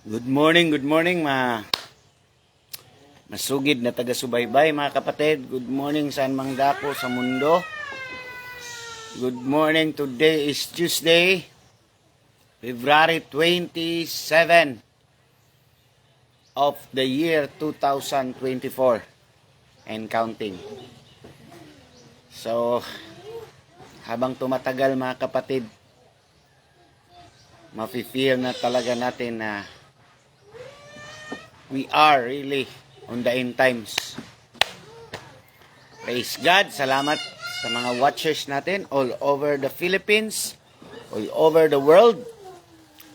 Good morning masugid na taga-subaybay mga kapatid. Good morning saan mang dako sa mundo. Good morning, today is Tuesday, February 27 of the year 2024 and counting. So, habang tumatagal mga kapatid, mafe-feel na talaga natin na we are really on the end times. Praise God. Salamat sa mga watchers natin all over the Philippines, all over the world.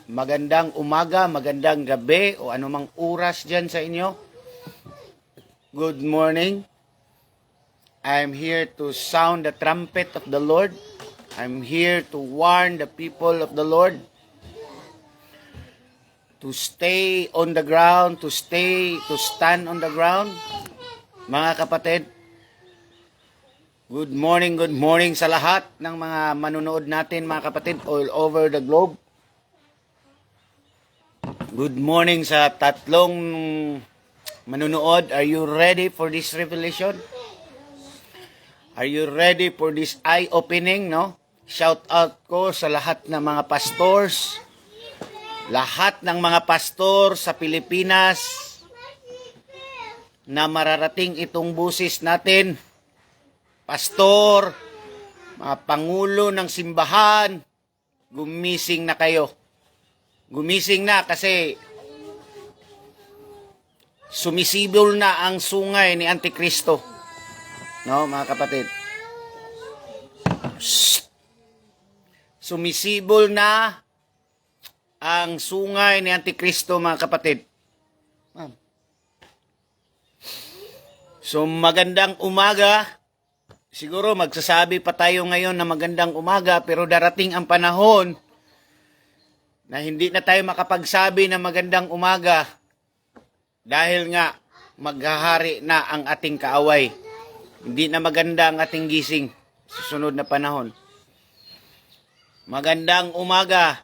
Magandang umaga, magandang gabi, o anumang oras dyan sa inyo. Good morning. I'm here to sound the trumpet of the Lord. I'm here to warn the people of the Lord to stay on the ground, to stand on the ground. Mga kapatid, good morning sa lahat ng mga manunood natin mga kapatid all over the globe. Good morning sa tatlong manunood. Are you ready for this revelation? Are you ready for this eye-opening, no? Shout out ko sa lahat ng mga pastors, lahat ng mga pastor sa Pilipinas na mararating itong busis natin. Pastor, mga pangulo ng simbahan, gumising na kayo. Gumising na kasi sumisibol na ang sungay ni Antikristo. No, mga kapatid. Sumisibol na ang sungay ni Antikristo mga kapatid. So magandang umaga. Siguro magsasabi pa tayo ngayon na magandang umaga, pero darating ang panahon na hindi na tayo makapagsabi na magandang umaga dahil nga maghahari na ang ating kaaway. Hindi na maganda ang ating gising sa susunod na panahon. Magandang umaga,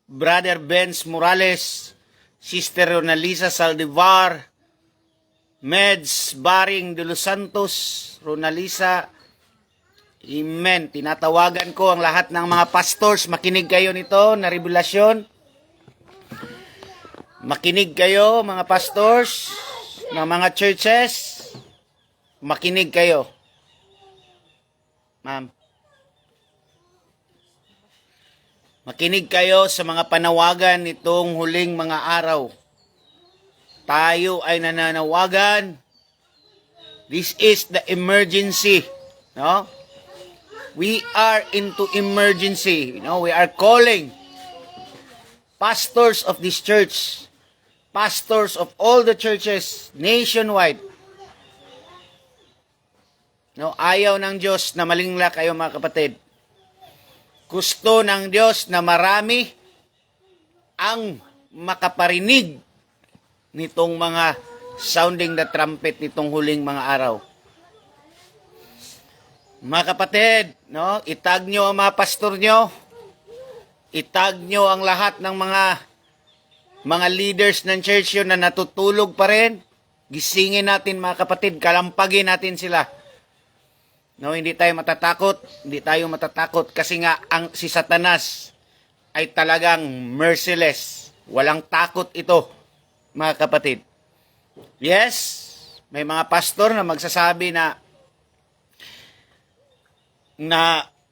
Brother Benz Morales, Sister Ronalisa Saldivar, Meds Baring de los Santos, Ronalisa, Amen. Tinatawagan ko ang lahat ng mga pastors, makinig kayo nito na revelasyon. Makinig kayo mga pastors ng mga churches, makinig kayo. Ma'am. Makinig kayo sa mga panawagan nitong huling mga araw. Tayo ay nananawagan. This is the emergency. No? We are into emergency. You know, we are calling pastors of this church, pastors of all the churches nationwide. No, ayaw ng Diyos na malingla kayo mga kapatid. Gusto ng Diyos na marami ang makaparinig nitong mga sounding the trumpet nitong huling mga araw. Mga kapatid, no, itag nyo ang mga pastor nyo, itag nyo ang lahat ng mga leaders ng church yun na natutulog pa rin. Gisingin natin mga kapatid, kalampagin natin sila. No, hindi tayo matatakot kasi nga si Satanas ay talagang merciless. Walang takot ito, mga kapatid. Yes, may mga pastor na magsasabi na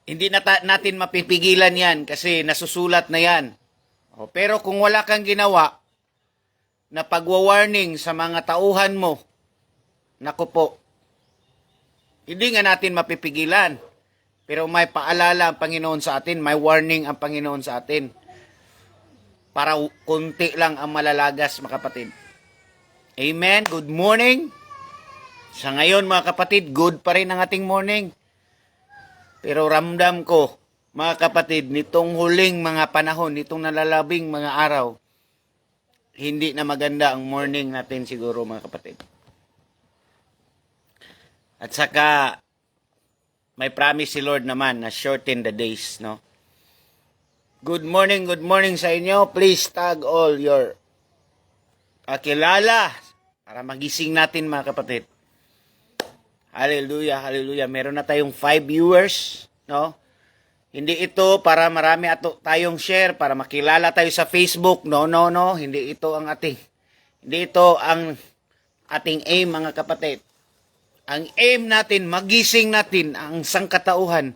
hindi natin mapipigilan yan kasi nasusulat na yan. Pero kung wala kang ginawa na pagwa-warning sa mga tauhan mo, naku po, hindi nga natin mapipigilan. Pero may paalala ang Panginoon sa atin, may warning ang Panginoon sa atin. Para kunti lang ang malalagas, mga kapatid. Amen. Good morning. Sa ngayon, mga kapatid, good pa rin ang ating morning. Pero ramdam ko, mga kapatid, nitong huling mga panahon, nitong nalalabing mga araw, hindi na maganda ang morning natin siguro, mga kapatid. At saka, may promise si Lord naman na shorten the days, no? Good morning sa inyo. Please tag all your kakilala para magising natin mga kapatid. Hallelujah, hallelujah. Meron na tayong 5 viewers, no? Hindi ito para marami tayong share, para makilala tayo sa Facebook. No, no, no. Hindi ito ang ating aim mga kapatid. Ang aim natin, magising natin ang sangkatauhan.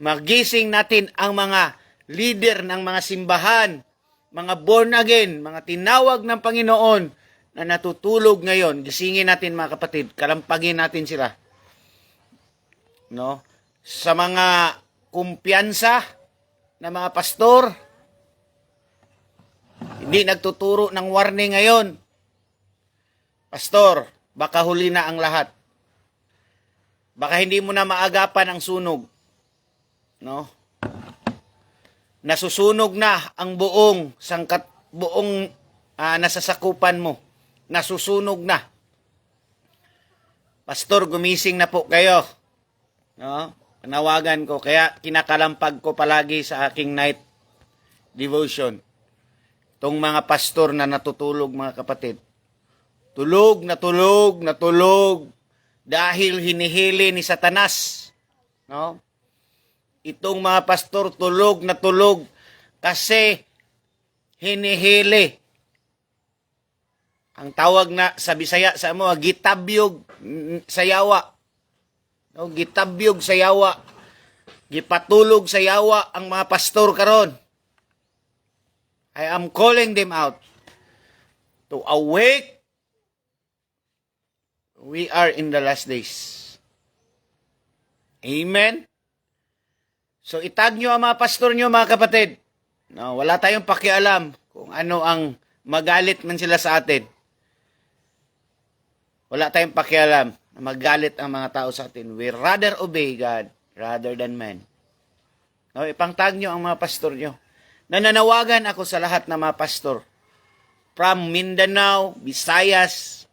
Magising natin ang mga leader ng mga simbahan, mga born again, mga tinawag ng Panginoon na natutulog ngayon. Gisingin natin mga kapatid, kalampagin natin sila. No? Sa mga kumpiyansa na mga pastor, hindi nagtuturo ng warning ngayon. Pastor, baka huli na ang lahat. Baka hindi mo na maagapan ang sunog. No? Nasusunog na ang buong nasasakupan mo. Nasusunog na. Pastor, gumising na po kayo. No? Panawagan ko. Kaya kinakalampag ko palagi sa aking night devotion. Itong mga pastor na natutulog mga kapatid. Tulog na tulog na tulog dahil hinihili ni Satanas. No? Itong mga pastor tulog na tulog kasi hinihili. Ang tawag na sa Bisaya sa mo, gitabyog sa yawa. No, gitabyog sa yawa. Gipatulog sa yawa ang mga pastor karon. I am calling them out to awake. We are in the last days. Amen? So itag nyo ang mga pastor nyo mga kapatid. No, wala tayong pakialam kung ano ang magalit man sila sa atin. Wala tayong pakialam na magalit ang mga tao sa atin. We rather obey God rather than man. No, ipangtag nyo ang mga pastor nyo. Nananawagan ako sa lahat ng mga pastor. From Mindanao, Visayas,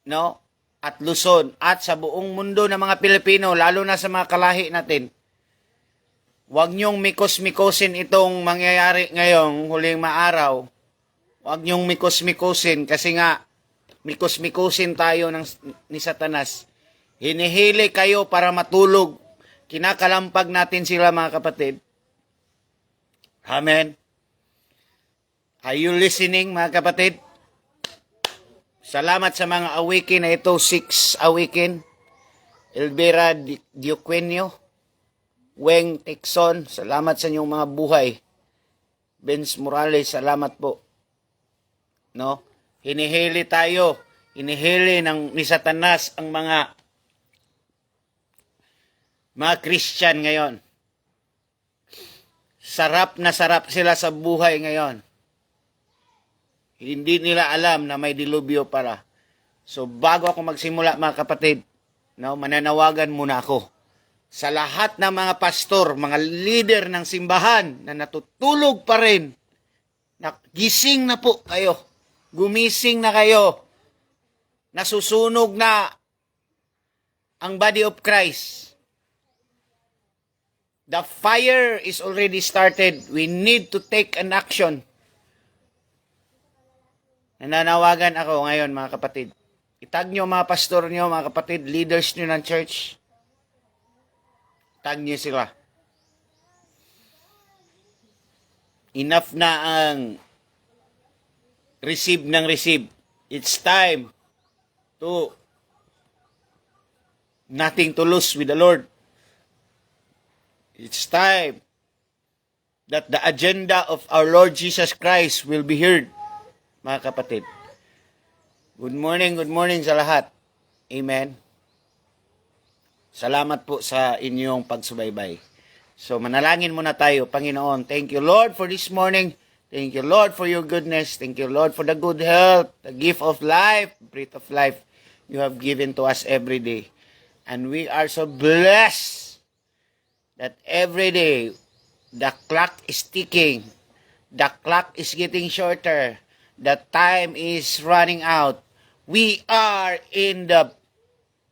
no, at Luzon, at sa buong mundo ng mga Pilipino, lalo na sa mga kalahi natin. Huwag niyong mikos-mikosin itong mangyayari ngayong huling maaraw. Huwag niyong mikos-mikosin kasi nga mikos-mikosin tayo ni Satanas. Hinihili kayo para matulog. Kinakalampag natin sila mga kapatid. Amen. Are you listening mga kapatid? Salamat sa mga awaken na ito. 6 awaken. Elvira Dioquenio. Weng Texon. Salamat sa inyong mga buhay. Benz Morales. Salamat po. No? Hinihili tayo. Hinihili ni Satanas ang mga Christian ngayon. Sarap na sarap sila sa buhay ngayon. Hindi nila alam na may dilubyo para. So bago ako magsimula mga kapatid, no, mananawagan muna ako sa lahat ng mga pastor, mga leader ng simbahan na natutulog pa rin. Gising na po kayo. Gumising na kayo. Nasusunog na ang body of Christ. The fire is already started. We need to take an action. Nananawagan ako ngayon mga kapatid. Itag nyo mga pastor nyo, mga kapatid, leaders nyo ng church. Tag nyo sila. Enough na ang receive ng receive. It's time to nothing to lose with the Lord. It's time that the agenda of our Lord Jesus Christ will be heard, mga kapatid. Good morning sa lahat. Amen. Salamat po sa inyong pagsubaybay. So manalangin muna tayo. Panginoon, thank you Lord for this morning. Thank you Lord for your goodness. Thank you Lord for the good health, the gift of life, breath of life you have given to us every day. And we are so blessed that every day the clock is ticking. The clock is getting shorter. The time is running out. We are in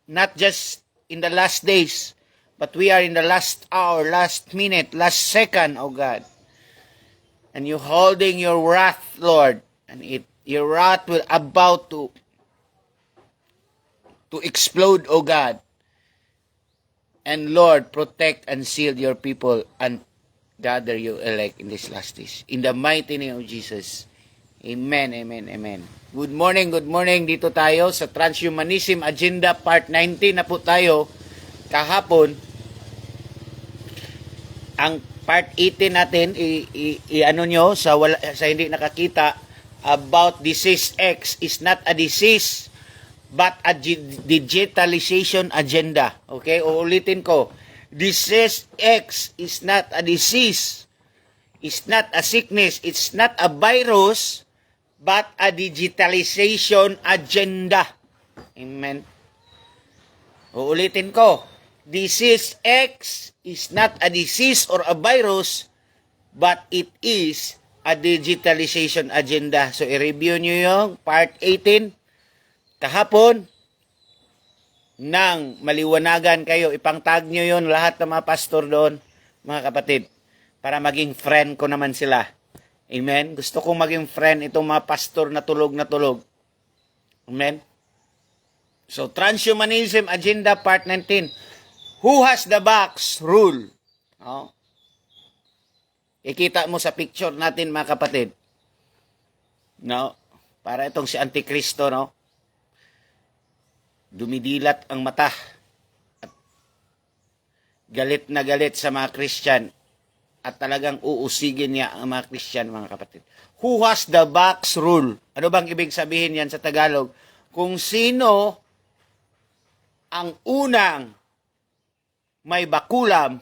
not just in the last days, but we are in the last hour, last minute, last second, oh God. And you holding your wrath, Lord, and it Your wrath will about to explode, O God. And Lord, protect and shield your people and gather you elect in this last days. In the mighty name of Jesus. Amen, amen, amen. Good morning. Dito tayo sa Transhumanism Agenda Part 19 na po tayo kahapon. Ang Part 18 natin, i-ano nyo sa hindi nakakita, about disease X is not a disease but a digitalization agenda. Okay, uulitin ko. Disease X is not a disease. It's not a sickness. It's not a virus but a digitalization agenda. Amen. Uulitin ko. Disease X is not a disease or a virus, but it is a digitalization agenda. So, i-review nyo yung Part 18 kahapon nang maliwanagan kayo. Ipang-tag nyo yun lahat ng mga pastor doon, mga kapatid, para maging friend ko naman sila. Amen? Gusto kong maging friend itong mga pastor na tulog na tulog. Amen? So, Transhumanism Agenda Part 19. Who has the box rule? Oh. Ikita mo sa picture natin, mga kapatid. No? Para itong si Antikristo, no? Dumidilat ang mata. At galit na galit sa mga Christian. At talagang uusigin niya ang mga Christian, mga kapatid. Who has the box rule? Ano bang ibig sabihin yan sa Tagalog? Kung sino ang unang may bakulam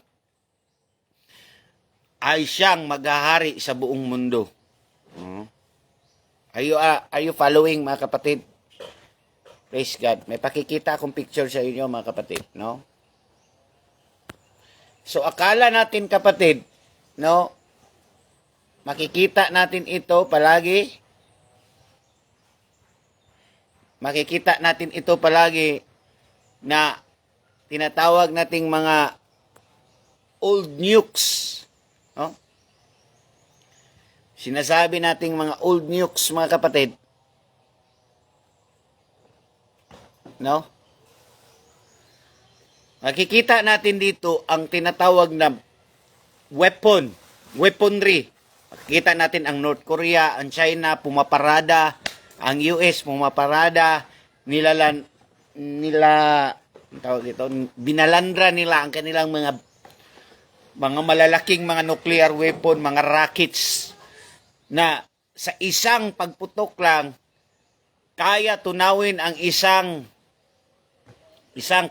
ay siyang maghahari sa buong mundo. Are you following, mga kapatid? Praise God. May pakikita akong picture sa inyo, mga kapatid, no? So, akala natin, kapatid, no, makikita natin ito palagi. Makikita natin ito palagi na tinatawag nating mga old nukes. No? Sinasabi nating mga old nukes, mga kapatid. No? Makikita natin dito ang tinatawag na weaponry. Makikita natin ang North Korea, ang China, pumaparada, ang US, pumaparada, binalandra nila ang kanilang mga malalaking mga nuclear weapon, mga rockets, na sa isang pagputok lang, kaya tunawin ang isang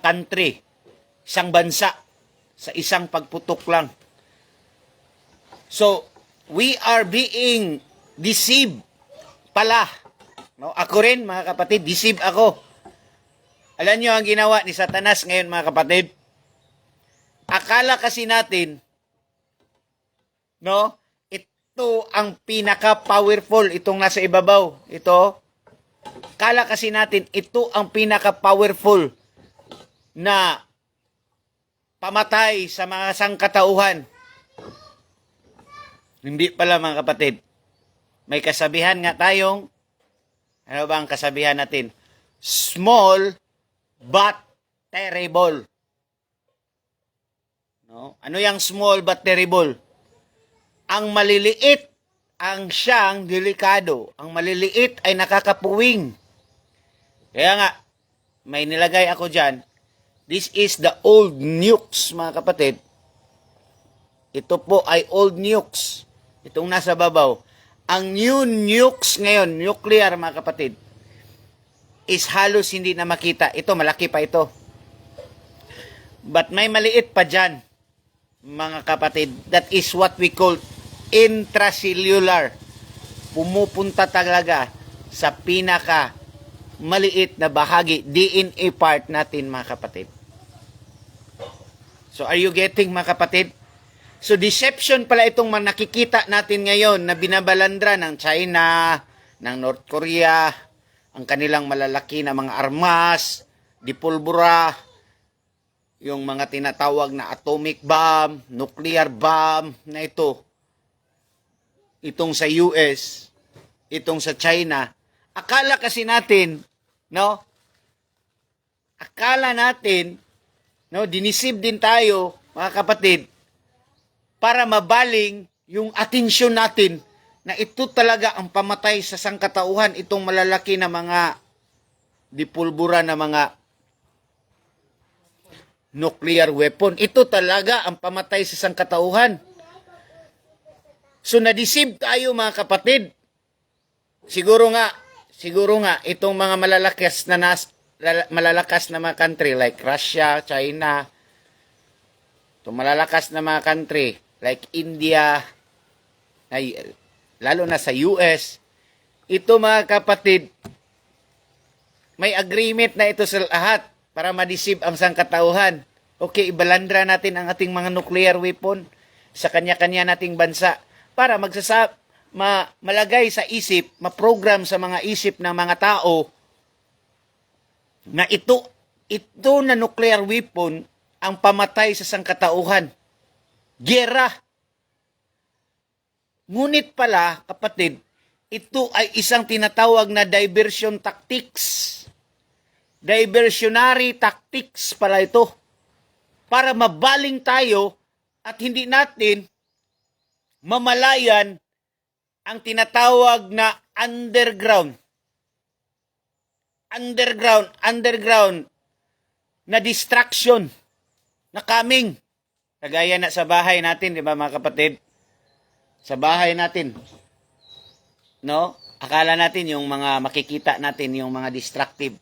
country, isang bansa, sa isang pagputok lang. So, we are being deceived pala. No? Ako rin, mga kapatid, deceived ako. Alam nyo ang ginawa ni Satanas ngayon, mga kapatid? Akala kasi natin, no, ito ang pinaka-powerful, itong nasa ibabaw, ito. Akala kasi natin, ito ang pinaka-powerful na pamatay sa mga sangkatauhan. Hindi pala, mga kapatid. May kasabihan nga tayong, ano ba ang kasabihan natin? Small but terrible. No? Ano yung small but terrible? Ang maliliit ang siyang delikado. Ang maliliit ay nakakapuwing. Kaya nga, may nilagay ako dyan. This is the old nukes, mga kapatid. Ito po ay old nukes. Itong nasa babaw. Ang new nukes ngayon, nuclear, mga kapatid, is halos hindi na makita. Ito, malaki pa ito. But may maliit pa dyan, mga kapatid. That is what we call intracellular. Pumupunta talaga sa pinaka maliit na bahagi, DNA part natin, mga kapatid. So, are you getting, mga kapatid? So, deception pala itong nakikita natin ngayon na binabalandra ng China, ng North Korea, ang kanilang malalaki na mga armas, dipulbura, yung mga tinatawag na atomic bomb, nuclear bomb na ito. Itong sa US, itong sa China, Akala kasi natin, no? Akala natin, no, dinisib din tayo, mga kapatid, para mabaling yung atensyon natin na ito talaga ang pamatay sa sangkatauhan, itong malalaki na mga dipulbura na mga nuclear weapon. Ito talaga ang pamatay sa sangkatauhan. So nadisib tayo, mga kapatid. Siguro nga itong mga malalakas na mga country like Russia, China, itong malalakas na mga country like India, lalo na sa US, ito, mga kapatid, may agreement na ito sa lahat para madisib ang sangkatauhan. Okay, ibalandra natin ang ating mga nuclear weapon sa kanya-kanya nating bansa para malagay sa isip, ma-program sa mga isip ng mga tao na ito na nuclear weapon ang pamatay sa sangkatauhan. Giyera. Ngunit pala, kapatid, ito ay isang tinatawag na diversion tactics. Diversionary tactics pala ito. Para mabaling tayo at hindi natin mamalayan ang tinatawag na underground na distraction na coming. Kagaya na sa bahay natin, di ba, mga kapatid? Sa bahay natin, no? Akala natin yung mga makikita natin, yung mga destructive.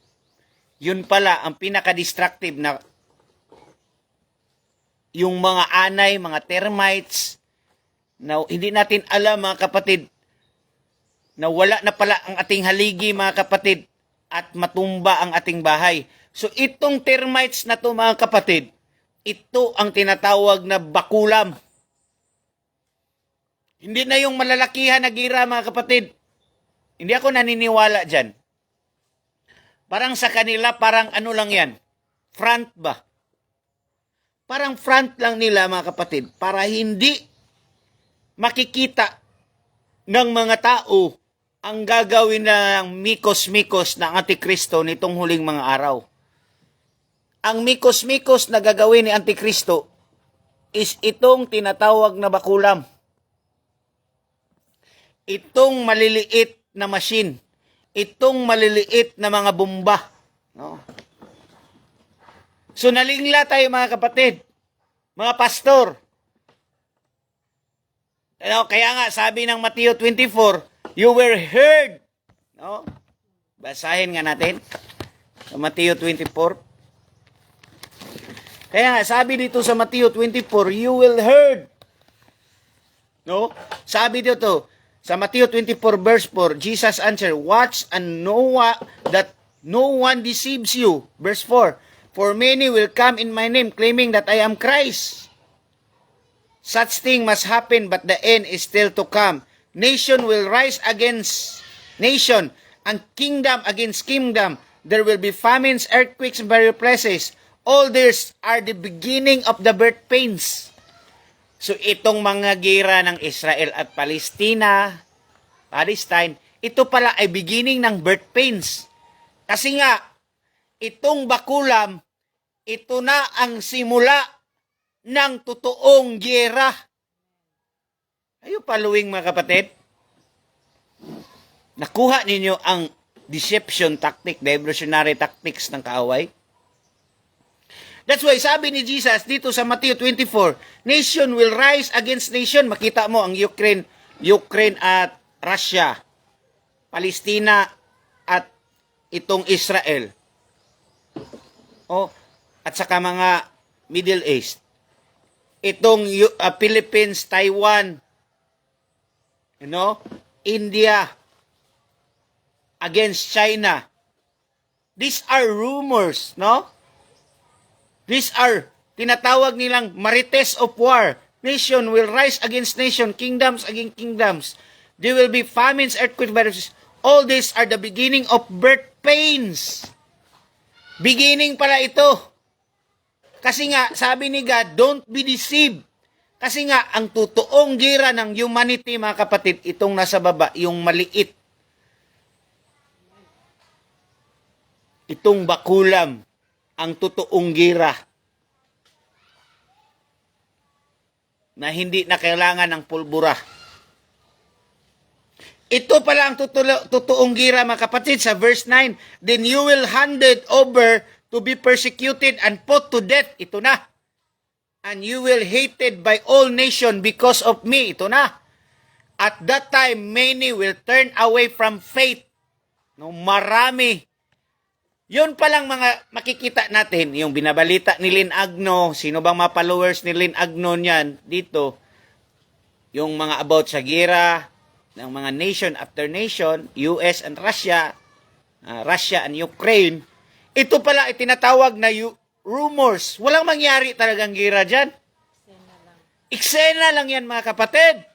Yun pala, ang pinaka-destructive na yung mga anay, mga termites, na hindi natin alam, mga kapatid, na wala na pala ang ating haligi, mga kapatid, at matumba ang ating bahay. So itong termites na to, mga kapatid, ito ang tinatawag na bakulam. Hindi na yung malalakihan na gira, mga kapatid. Hindi ako naniniwala dyan. Parang sa kanila, parang ano lang yan? Front ba? Parang front lang nila, mga kapatid, para hindi makikita ng mga tao ang gagawin ng mikos-mikos ng Antikristo nitong huling mga araw. Ang mikos-mikos na gagawin ni Antikristo is itong tinatawag na bakulam. Itong maliliit na machine. Itong maliliit na mga bomba. No? So nalingla tayo, mga kapatid, mga pastor. Kaya nga sabi ng Mateo 24, you were heard. No? Basahin nga natin sa Mateo 24. Kaya nga sabi dito sa Mateo 24, you will heard. No? Sabi dito sa Mateo 24 verse 4, Jesus answered, watch and know that no one deceives you. Verse 4, for many will come in my name claiming that I am Christ. Such thing must happen, but the end is still to come. Nation will rise against nation, and kingdom against kingdom. There will be famines, earthquakes in various places. All these are the beginning of the birth pains. So itong mga gira ng Israel at Palestine, ito pala ay beginning ng birth pains. Kasi nga, itong bakulam, ito na ang simula ng totoong gira. Ayo paluwing, mga kapatid. Nakuha ninyo ang deception tactic, diversionary tactics ng kaaway. That's why sabi ni Jesus dito sa Matthew 24, nation will rise against nation. Makita mo ang Ukraine at Russia, Palestina at itong Israel. At saka mga Middle East. Itong Philippines, Taiwan, India against China. These are rumors, no? These are tinatawag nilang marites of war. Nation will rise against nation, kingdoms against kingdoms. There will be famines, earthquakes, viruses. All these are the beginning of birth pains. Beginning pala ito. Kasi nga, sabi ni God, don't be deceived. Kasi nga, ang totoong gira ng humanity, mga kapatid, itong nasa baba, yung maliit. itong bakulam ang totoong gira na hindi na kailangan ng pulbura. Ito pala ang totoong gira, mga kapatid, sa verse 9. Then you will hand it over to be persecuted and put to death. Ito na. And you will hated by all nation because of me. Ito na. At that time, many will turn away from faith. No, marami. Yun palang mga makikita natin, yung binabalita ni Lynn Agno, sino bang mga followers ni Lynn Agno niyan dito, yung mga about sa gira, ng mga nation after nation, US and Russia, Russia and Ukraine, ito pala itinatawag na rumors. Walang mangyari talagang gira dyan. Eksena lang yan, mga kapatid.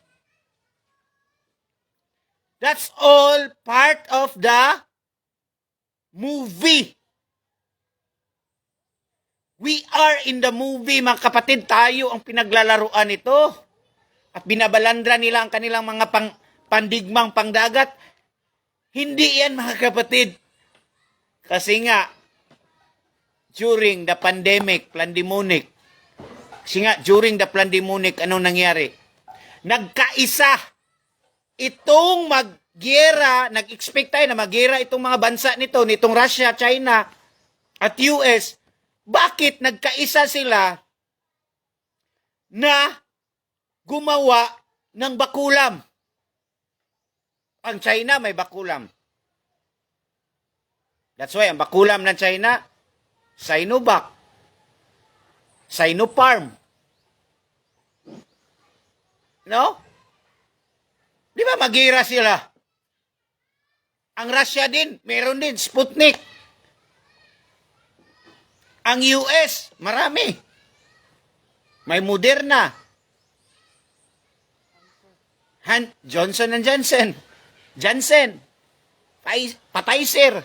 That's all part of the movie. We are in the movie, mga kapatid. Tayo ang pinaglalaruan ito. At binabalandra nila ang kanilang mga pandigmang pangdagat. Hindi yan, mga kapatid. Kasi nga, during the pandemic, pandemonic, anong nangyari? Nagkaisa itong mag-gera, nag-expect tayo na mag-gera itong mga bansa nitong Russia, China, at US. Bakit nagkaisa sila na gumawa ng bakulam? Ang China may bakulam. That's why, ang bakulam ng China, Sinovac, Sinopharm. No? Di ba magira sila? Ang Russia din, meron din, Sputnik. Ang US, marami. May Moderna. Johnson & Johnson. Pfizer.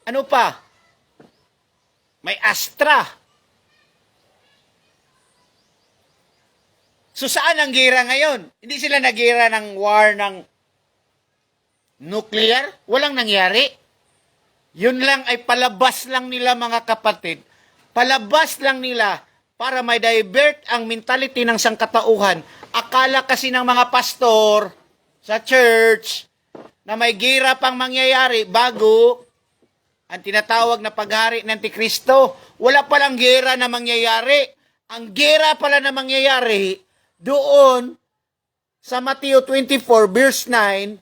Ano pa? May Astra. So saan ang gira ngayon? Hindi sila nagira ng war ng nuclear? Walang nangyari. Yun lang ay palabas lang nila, mga kapatid. Palabas lang nila para may divert ang mentality ng sangkatauhan. Akala kasi ng mga pastor sa church na may gira pang mangyayari bago ang tinatawag na paghari ng Antikristo. Wala palang gira na mangyayari. Ang gira pala na mangyayari doon sa Matthew 24 verse 9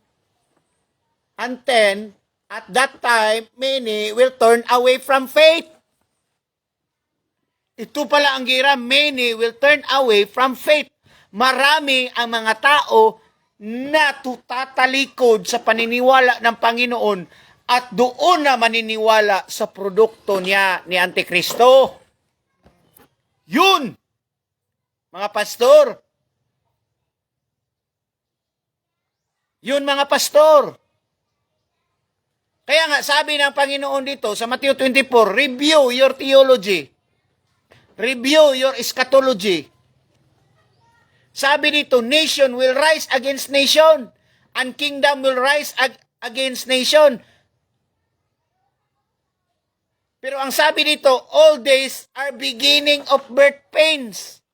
and 10, at that time, many will turn away from faith. Ito pala ang gira, many will turn away from faith. Marami ang mga tao na tutatalikod sa paniniwala ng Panginoon at doon na maniniwala sa produkto niya ni Antikristo. Yun, mga pastor. Yun, mga pastor. Kaya nga, sabi ng Panginoon dito sa Matthew 24, review your theology. Review your eschatology. Sabi dito, nation will rise against nation and kingdom will rise against nation. Pero ang sabi dito, all days are beginning of birth pains.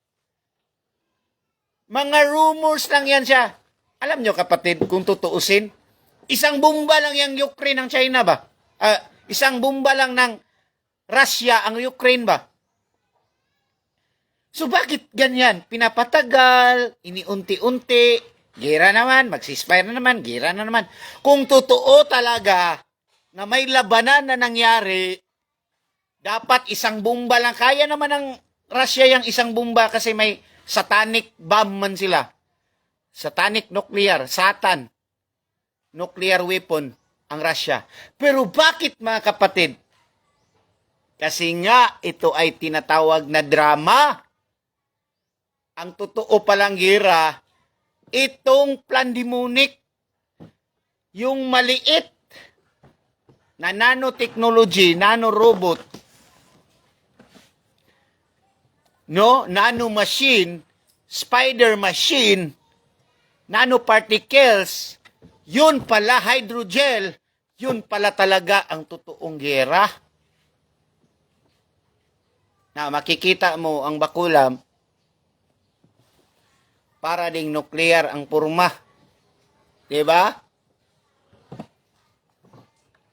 Mga rumors lang yan siya. Alam nyo, kapatid, kung tutuusin, isang bomba lang yung Ukraine ng China ba? Isang bomba lang ng Russia ang Ukraine ba? So bakit ganyan? Pinapatagal, iniunti-unti, gira naman, mag-ceasefire na naman, gira na naman. Kung totoo talaga na may labanan na nangyari, dapat isang bomba lang. Kaya naman ng Russia yung isang bomba kasi may satanic bomb man sila. Satanic nuclear, Satan. Nuclear weapon ang Russia. Pero bakit, mga kapatid? Kasi nga ito ay tinatawag na drama. Ang totoo palang gira, itong pandemonic, yung maliit na nanotechnology, nanorobot, no, nanomachine, spider machine, nanoparticles, Yun pala, hydrogel, yun pala talaga ang totoong gera. Na makikita mo ang bakulam, para ding nuclear ang purma. Diba?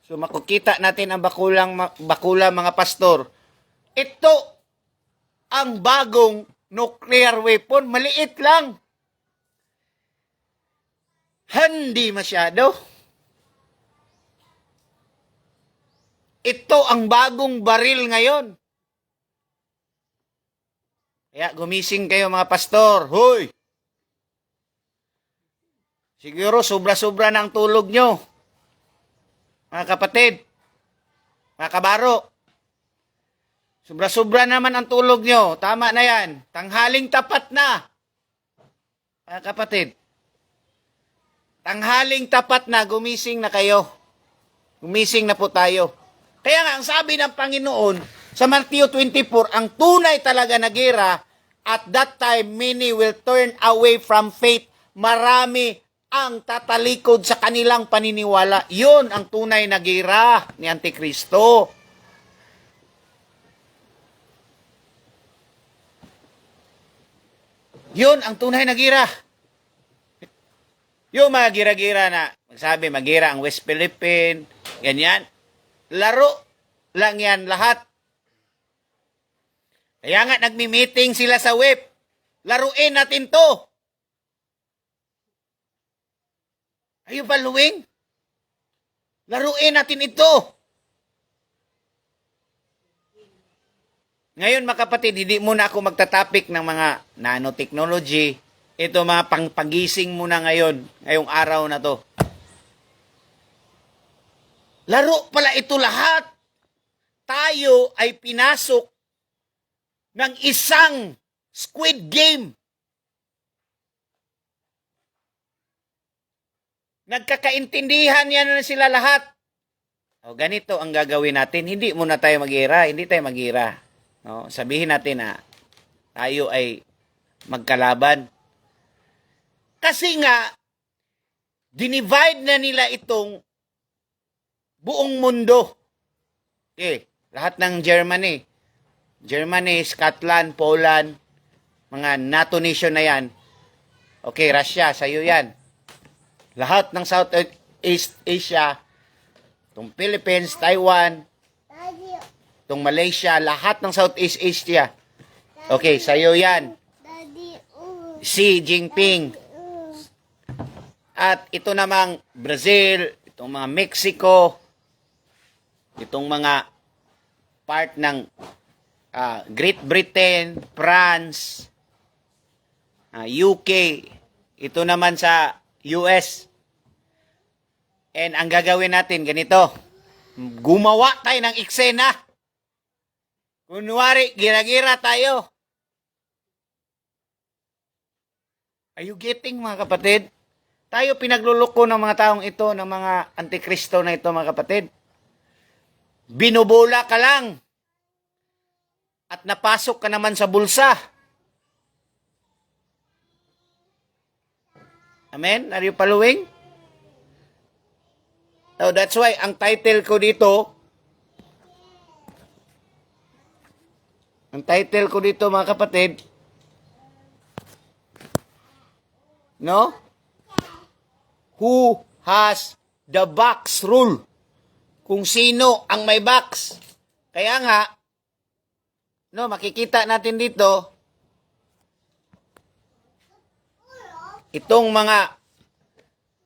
So makikita natin ang bakula mga pastor. Ito ang bagong nuclear weapon. Maliit lang. Hindi masyado. Ito ang bagong baril ngayon. Kaya gumising kayo mga pastor. Hoy! Siguro sobra-sobra na ang tulog nyo. Mga kapatid, mga kabaro. Sobra-sobra naman ang tulog nyo. Tama na yan. Tanghaling tapat na. Mga kapatid. Tanghaling tapat na. Gumising na kayo. Gumising na po tayo. Kaya nga, ang sabi ng Panginoon sa Matthew 24, ang tunay talaga na gera, at that time, many will turn away from faith. Marami ang tatalikod sa kanilang paniniwala. Yun ang tunay na gera ni Antikristo. Yun ang tunay na gera. Yung mga gira-gira na, magsabi, magira ang West Philippine, ganyan. Laro lang yan lahat. Kaya nga, nagmi-meeting sila sa web. Laruin natin to. Are you following? Laruin natin ito. Ngayon mga kapatid, hindi muna ako magtatapik ng mga nanotechnology. Ito mga pangpagising muna ngayon, ngayong araw na to. Laro pala ito lahat. Tayo ay pinasok ng isang Squid Game. Nagkakaintindihan yan na sila lahat. O, ganito ang gagawin natin. Hindi muna tayo mag-ira. Hindi tayo mag-ira. No? Sabihin natin na tayo ay magkalaban. Kasi nga, dinivide na nila itong buong mundo. Okay, lahat ng Germany, Scotland, Poland, mga NATO nation na yan. Okay, Russia, sa'yo yan. Lahat ng Southeast Asia, itong Philippines, Taiwan, itong Malaysia, lahat ng Southeast Asia. Okay, sa'yo yan. Xi Jinping. At ito namang Brazil, itong mga Mexico, itong mga part ng Great Britain, France, UK, ito naman sa US. And ang gagawin natin, ganito. Gumawa tayo ng eksena. Kunwari, gira-gira tayo. Are you getting, mga kapatid? Tayo pinagluluko ng mga taong ito, ng mga antikristo na ito, mga kapatid. Binubola ka lang. At napasok ka naman sa bulsa. Amen? Are you following? So that's why, ang title ko dito, mga kapatid, no? Who has the box rule? Kung sino ang may box. Kaya nga, no, makikita natin dito, itong mga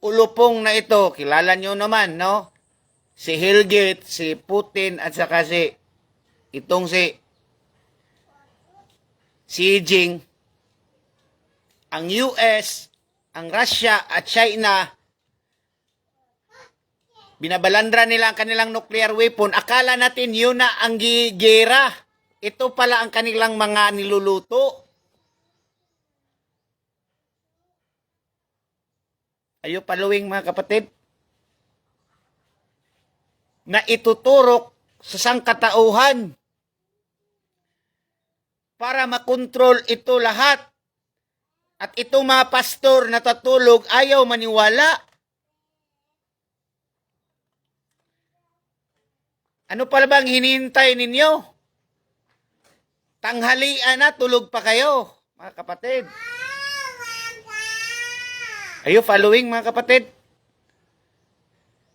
ulupong na ito, kilala nyo naman, no? Si Hillgate, si Putin, at saka si Xi Jinping, ang US, ang Russia at China, binabalandra nila ang kanilang nuclear weapon. Akala natin yun na ang gera. Ito pala ang kanilang mga niluluto. Are you following, mga kapatid? Na ituturok sa sangkatauhan para makontrol ito lahat. At itong mga pastor na tatulog ayaw maniwala. Ano pa bang hinihintay ninyo? Tanghalian na, tulog pa kayo, mga kapatid. Are you following, mga kapatid?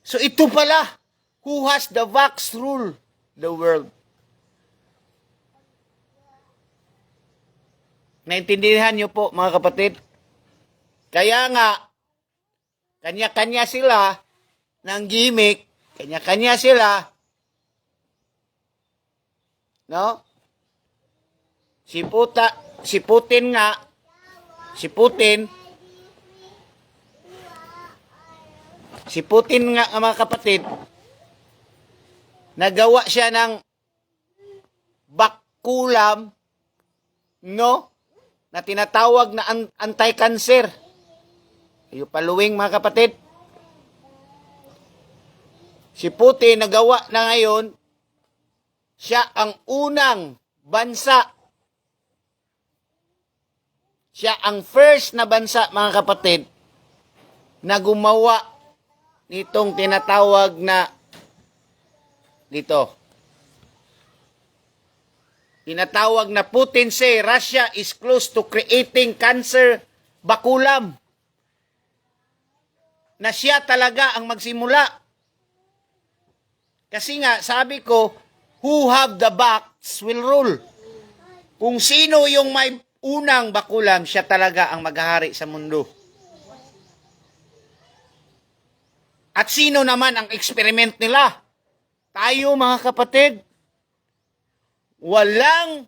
So ito pala, who has the vax rule the world? Naintindihan niyo po, mga kapatid? Kaya nga, kanya-kanya sila ng gimmick, kanya-kanya sila, no? Si Putin nga, mga kapatid, nagawa siya ng bakulam, no? Na tinatawag na anti-cancer. Yung paluwing, mga kapatid. Si Putin nagawa na ngayon, siya ang unang bansa. Siya ang first na bansa, mga kapatid, na gumawa nitong tinatawag na dito. Tinatawag na Putin say Russia is close to creating cancer bakulam. Na siya talaga ang magsimula. Kasi nga, sabi ko, who have the vax will rule. Kung sino yung may unang bakulam, siya talaga ang maghahari sa mundo. At sino naman ang experiment nila? Tayo, mga kapatid. Walang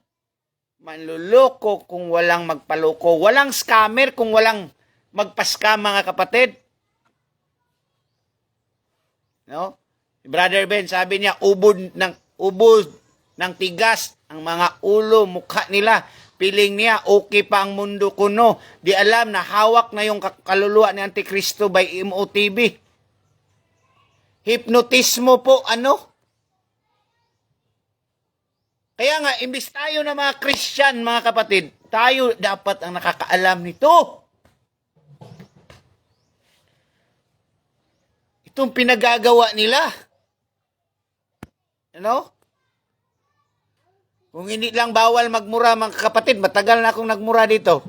manluloko kung walang magpaloko. Walang scammer kung walang magpaskam, mga kapatid. No? Brother Ben, sabi niya, ubod ng tigas ang mga ulo, mukha nila. Piling niya, okay pa ang mundo kuno. Di alam na hawak na yung kaluluwa ni Antikristo by MOTV. Hipnotismo po, ano? Kaya nga, imbis tayo na mga Christian, mga kapatid, tayo dapat ang nakakaalam nito. Itong pinagagawa nila. Ano? Kung hindi lang bawal magmura, mga kapatid, matagal na akong nagmura dito.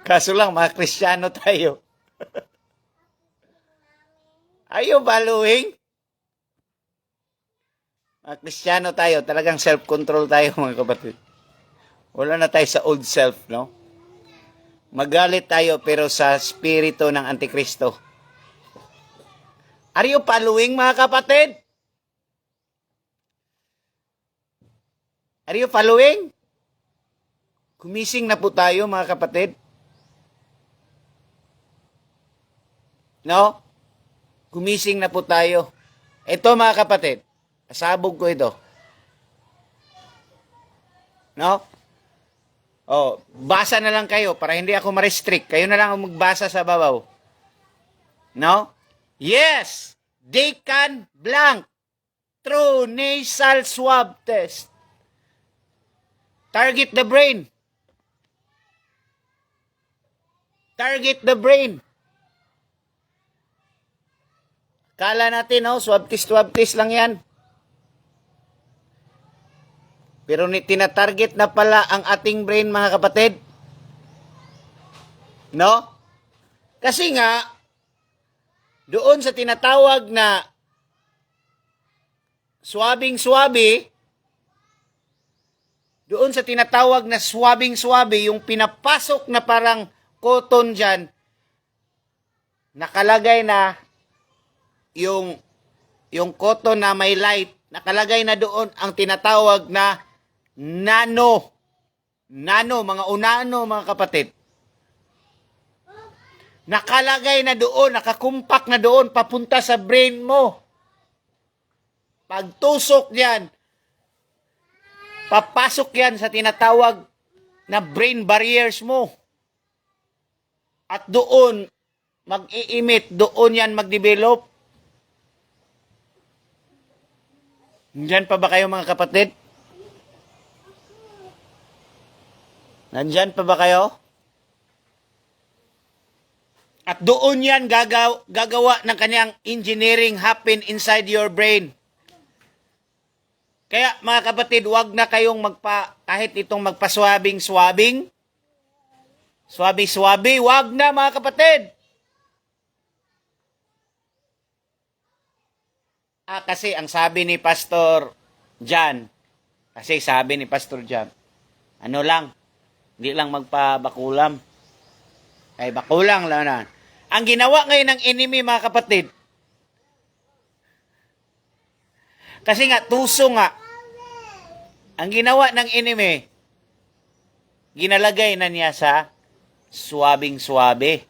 Kaso lang, mga Kristiyano tayo. Are you following? Mga Kristiyano tayo, talagang self-control tayo, mga kapatid. Wala na tayo sa old self, no? Magalit tayo, pero sa spirito ng Antikristo. Are you following, mga kapatid? Are you following? Gumising na po tayo, mga kapatid. No? Gumising na po tayo. Ito, mga kapatid, kasabog ko ito. No? Oh, basa na lang kayo para hindi ako ma-restrict. Kayo na lang ang magbasa sa babaw. No? Yes, they can blank through nasal swab test. Target the brain. Target the brain. Kala natin, no, swab test lang yan. Pero tinatarget na pala ang ating brain, mga kapatid. No? Kasi nga, doon sa tinatawag na swabing-swabi, doon sa tinatawag na swabing-swabi, yung pinapasok na parang cotton dyan, nakalagay na yung cotton na may light, nakalagay na doon ang tinatawag na nano, mga unano, mga kapatid. Nakalagay na doon, nakakumpak na doon, papunta sa brain mo. Pagtusok yan, papasok yan sa tinatawag na brain barriers mo. At doon, mag-i-emit, doon yan mag-develop. Nandyan pa ba kayo, mga kapatid? Nandyan pa ba kayo? At doon yan gagawa ng kanyang engineering happen inside your brain. Kaya mga kapatid, wag na kayong kahit itong magpaswabing-swabing, swabi-swabi, wag na mga kapatid. Kasi ang sabi ni Pastor John, ano lang, hindi lang magpabakulam. Ay, bakulang lang na. Ang ginawa ngayon ng enemy, mga kapatid, kasi nga, tuso nga, ang ginawa ng enemy, ginalagay na niya sa swabing-swabe.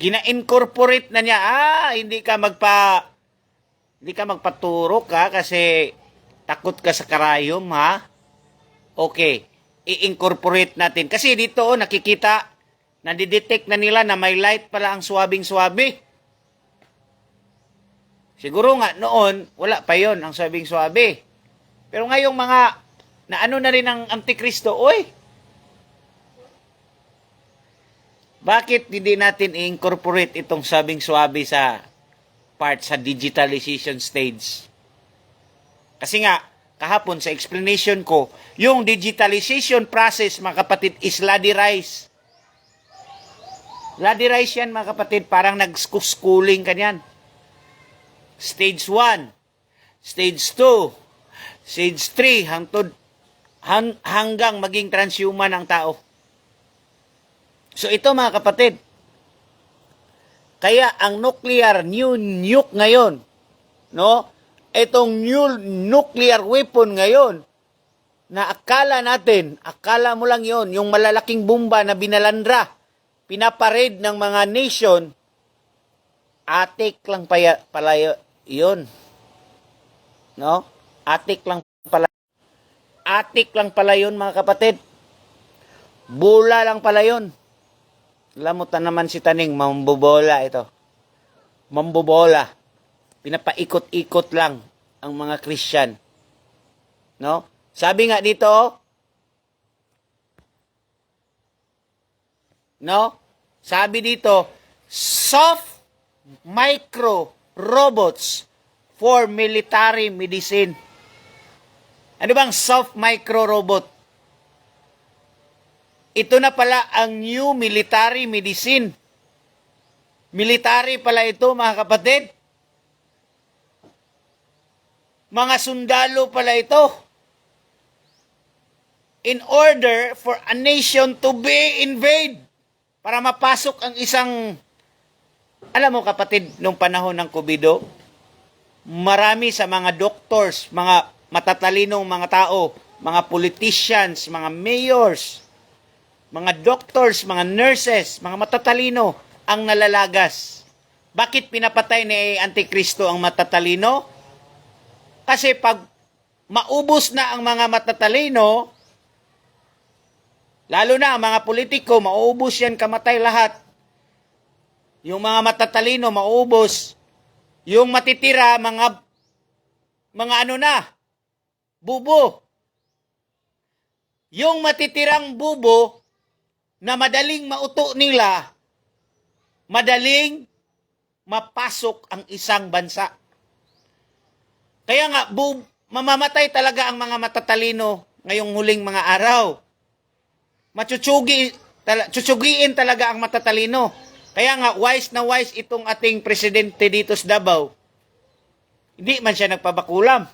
Gina-incorporate na niya, hindi ka magpaturok ha, kasi takot ka sa karayom ha. Okay, i-incorporate natin. Kasi dito nakikita, nadidetect na nila na may light pala ang swabing-swabe. Siguro nga noon, wala pa yon ang swabing-swabe. Pero ngayong mga, na ano na rin ang Antikristo, bakit hindi natin i-incorporate itong swabing-swabe sa digitalization stage? Kasi nga, kahapon sa explanation ko, yung digitalization process, mga kapatid, is ladderized. Ladderized yan, mga kapatid, parang nag-schooling ka yan. Stage 1, Stage 2, Stage 3, hanggang maging transhuman ang tao. So ito mga kapatid, kaya ang nuke ngayon, no? Itong new nuclear weapon ngayon, na akala mo lang yon, yung malalaking bomba na binalandra, pinaparade ng mga nation, atik lang pala yun. No? Atik lang pala yun, mga kapatid. Bula lang pala yun. Lamutan naman si Taning, mambobola ito. Mambobola. Pinapaikot-ikot lang ang mga Christian. No? Sabi nga dito, no? Sabi dito, soft micro robots for military medicine. Ano bang soft micro robot? Ito na pala ang new military medicine. Military pala ito, mga kapatid. Mga sundalo pala ito. In order for a nation to be invade. Para mapasok ang isang, alam mo kapatid, nung panahon ng COVID, marami sa mga doctors, mga matatalinong mga tao, mga politicians, mga mayors, mga doctors, mga nurses, mga matatalino ang nalalagas. Bakit pinapatay ni Antikristo ang matatalino? Kasi pag maubos na ang mga matatalino, lalo na ang mga politiko, maubos yan, kamatay lahat. Yung mga matatalino, maubos. Yung matitira, mga ano na, bubo. Yung matitirang bubo, na madaling mauto nila, madaling mapasok ang isang bansa. Kaya nga, mamamatay talaga ang mga matatalino ngayong huling mga araw. Tsutsugin talaga ang matatalino. Kaya nga, wise na wise itong ating presidente dito sa Davao. Hindi man siya nagpabakulam.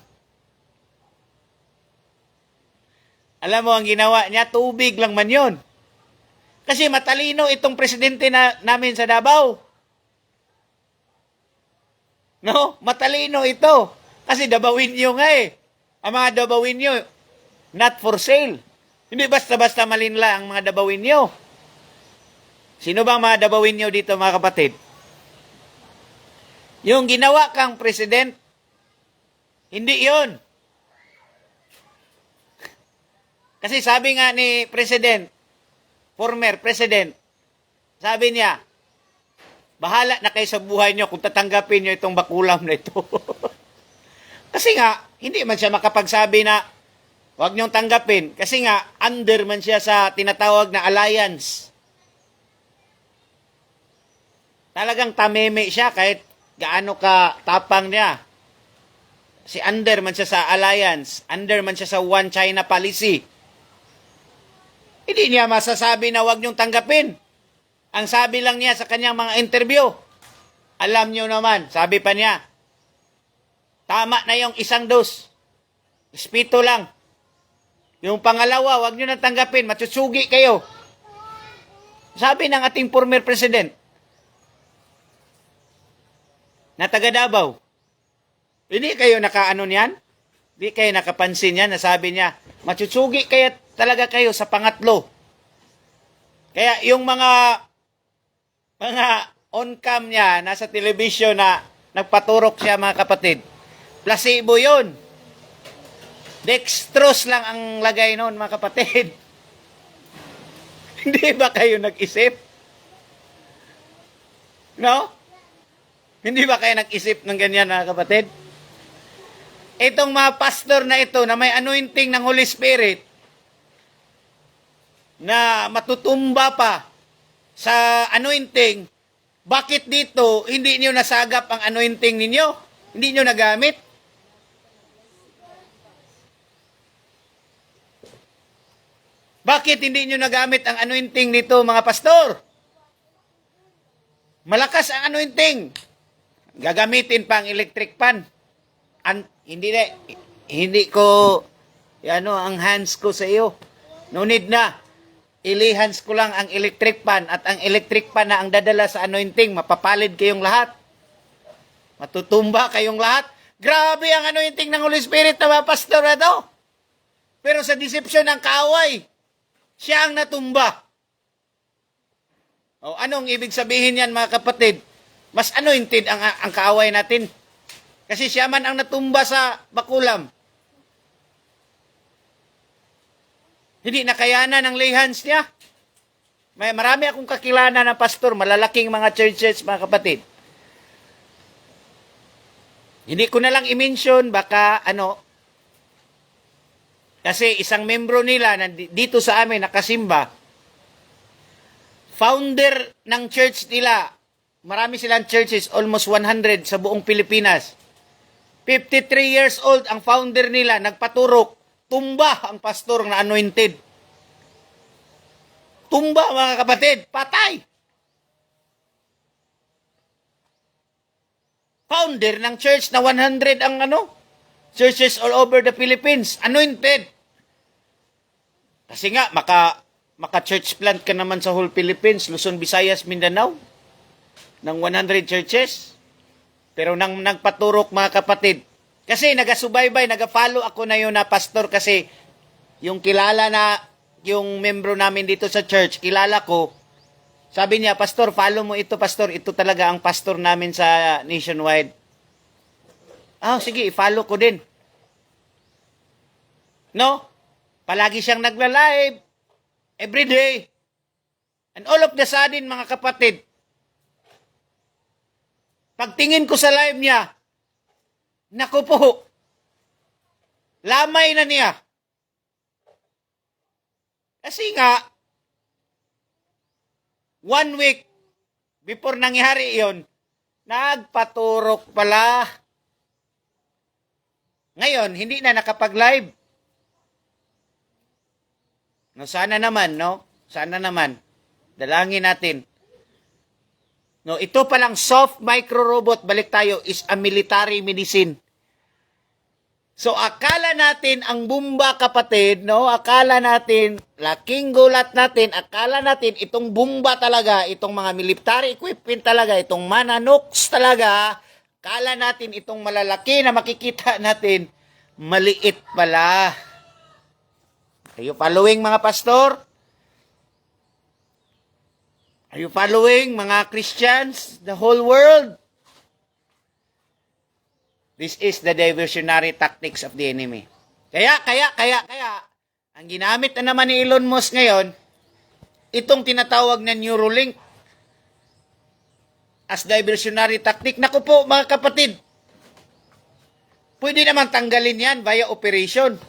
Alam mo ang ginawa niya, tubig lang man yun. Kasi matalino itong presidente namin sa Davao. No? Matalino ito. Kasi Davawinyo nga eh. Ang mga Davawinyo, not for sale. Hindi basta-basta malinla ang mga Davawinyo. Sino bang mga Davawinyo dito, mga kapatid? Yung ginawa kang president, hindi yon. Kasi sabi nga ni President, former President, sabi niya, bahala na kayo sa buhay niyo kung tatanggapin niyo itong bakulam na ito. Kasi nga, hindi man siya makapagsabi na huwag niyong tanggapin. Kasi nga, under man siya sa tinatawag na alliance. Talagang tameme siya kahit gaano ka tapang niya. si under man siya sa alliance, under man siya sa One China policy. Hindi niya masasabi na wag niyong tanggapin. Ang sabi lang niya sa kanyang mga interview, alam niyo naman, sabi pa niya, tama na yung isang dose. Espito lang. Yung pangalawa, wag niyo nang tanggapin, matsusugi kayo. Sabi ng ating former president na taga Davao. Hindi kayo nakaano niyan? Hindi kayo nakapansin yan na sabi niya, matsusugi kaya talaga kayo sa pangatlo. Kaya yung mga on-cam niya, nasa television na nagpaturok siya mga kapatid, placebo yun. Dextrose lang ang lagay noon mga kapatid. Hindi ba kayo nag-isip? No? Hindi ba kayo nag-isip ng ganyan mga kapatid? Itong mga pastor na ito na may anointing ng Holy Spirit na matutumba pa sa anointing, bakit dito hindi niyo nasagap ang anointing ninyo? Hindi niyo nagamit? Bakit hindi niyo nagamit ang anointing nito mga pastor? Malakas ang anointing. Gagamitin pa ang electric fan. Hindi ko ang hands ko sa iyo. No need na. Ilihans ko lang ang electric fan at ang electric fan na ang dadala sa anointing, mapapalid kayong lahat. Matutumba kayong lahat. Grabe ang anointing ng Holy Spirit na mga pastor na to. Pero sa deception ng kaaway, siya ang natumba. O, anong ibig sabihin yan mga kapatid? Mas anointed ang kaaway natin. Kasi siya man ang natumba sa bakulam. Hindi nakayanan ang lihans niya. Marami akong kakilala na pastor, malalaking mga churches, mga kapatid. Hindi ko na lang i-mention, baka kasi isang membro nila na dito sa amin nakasimba, founder ng church nila, marami silang churches, almost 100 sa buong Pilipinas. 53 years old ang founder nila, nagpaturok, tumba ang pastor na anointed. Tumba mga kapatid, patay. Founder ng church na 100 ang churches all over the Philippines, anointed. Kasi nga, maka-church plant ka naman sa whole Philippines, Luzon, Visayas, Mindanao, ng 100 churches. Pero nang nagpaturok mga kapatid, kasi nagasubaybay, nagafollow ako na yun na pastor kasi yung kilala na, yung membro namin dito sa church, kilala ko, sabi niya, pastor, follow mo ito, pastor, ito talaga ang pastor namin sa nationwide. Sige, i-follow ko din. No? Palagi siyang nagla-live. Every day. And all of the sudden, mga kapatid, pagtingin ko sa live niya, naku po, lamay na niya. Kasi nga, 1 week before nangyari yon, nagpaturok pala. Ngayon, hindi na nakapag-live. No, sana naman, no? Sana naman. Dalangin natin. No, ito palang soft micro-robot, balik tayo, is a military medicine. So, akala natin ang bumba, kapatid, no? Akala natin, laking gulat natin, akala natin itong bumba talaga, itong mga military equipment talaga, itong mananoks talaga, akala natin itong malalaki na makikita natin, maliit pala. Are you following mga pastor? Are you following mga Christians? The whole world? This is the diversionary tactics of the enemy. Kaya, ang ginamit na naman ni Elon Musk ngayon, itong tinatawag na Neuralink as diversionary tactic. Naku po mga kapatid, pwede naman tanggalin yan via operation.